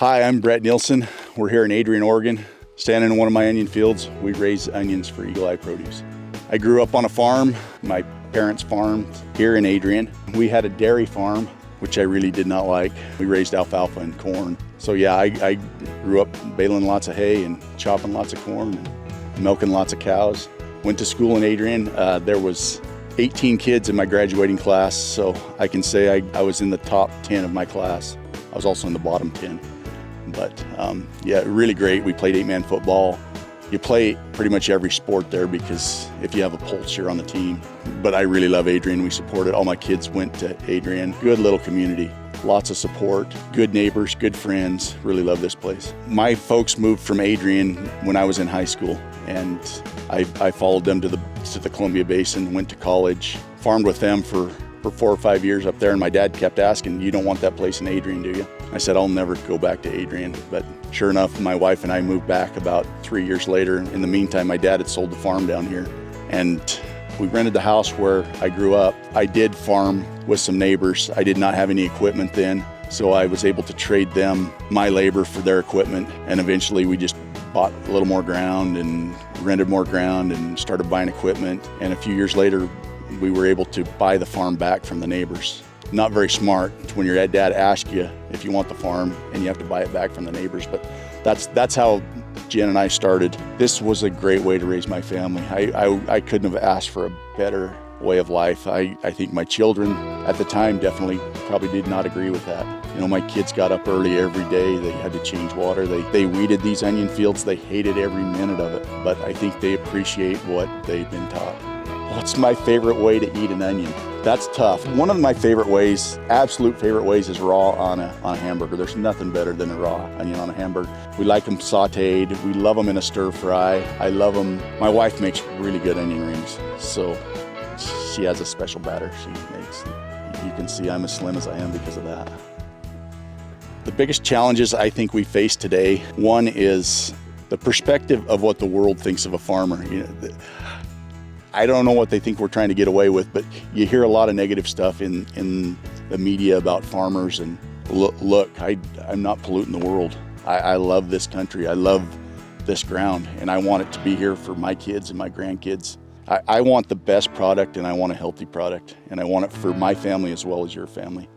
Hi, I'm Bret Nielson. We're here in Adrian, Oregon. Standing in one of my onion fields, we raise onions for Eagle Eye Produce. I grew up on a farm. My parents farmed here in Adrian. We had a dairy farm, which I really did not like. We raised alfalfa and corn. So yeah, I grew up baling lots of hay and chopping lots of corn and milking lots of cows. Went to school in Adrian. There was 18 kids in my graduating class, so I can say I was in the top 10 of my class. I was also in the bottom 10. But yeah, really great. We played 8-man football. You play pretty much every sport there because if you have a pulse, you're on the team. But I really love Adrian. We support it. All my kids went to Adrian. Good little community. Lots of support, good neighbors, good friends. Really love this place. My folks moved from Adrian when I was in high school, and I followed them to the Columbia Basin, went to college, farmed with them for 4 or 5 years up there, and my dad kept asking, "You don't want that place in Adrian, do you?" I said, "I'll never go back to Adrian." But sure enough, my wife and I moved back about 3 years later. In the meantime, my dad had sold the farm down here, and we rented the house where I grew up. I did farm with some neighbors. I did not have any equipment then, so I was able to trade them my labor for their equipment, and eventually we just bought a little more ground and rented more ground and started buying equipment. And a few years later, we were able to buy the farm back from the neighbors. Not very smart when your dad asks you if you want the farm and you have to buy it back from the neighbors, but that's how Jen and I started. This was a great way to raise my family. I couldn't have asked for a better way of life. I think my children at the time definitely probably did not agree with that. You know, my kids got up early every day. They had to change water. They weeded these onion fields. They hated every minute of it, but I think they appreciate what they've been taught. What's my favorite way to eat an onion? That's tough. One of my favorite ways, absolute favorite ways, is raw on a hamburger. There's nothing better than a raw onion on a hamburger. We like them sauteed. We love them in a stir fry. I love them. My wife makes really good onion rings, so she has a special batter she makes. You can see I'm as slim as I am because of that. The biggest challenges I think we face today, one is the perspective of what the world thinks of a farmer. You know, I don't know what they think we're trying to get away with, but you hear a lot of negative stuff in the media about farmers. And look, I'm not polluting the world. I love this country. I love this ground, and I want it to be here for my kids and my grandkids. I want the best product, and I want a healthy product, and I want it for my family as well as your family.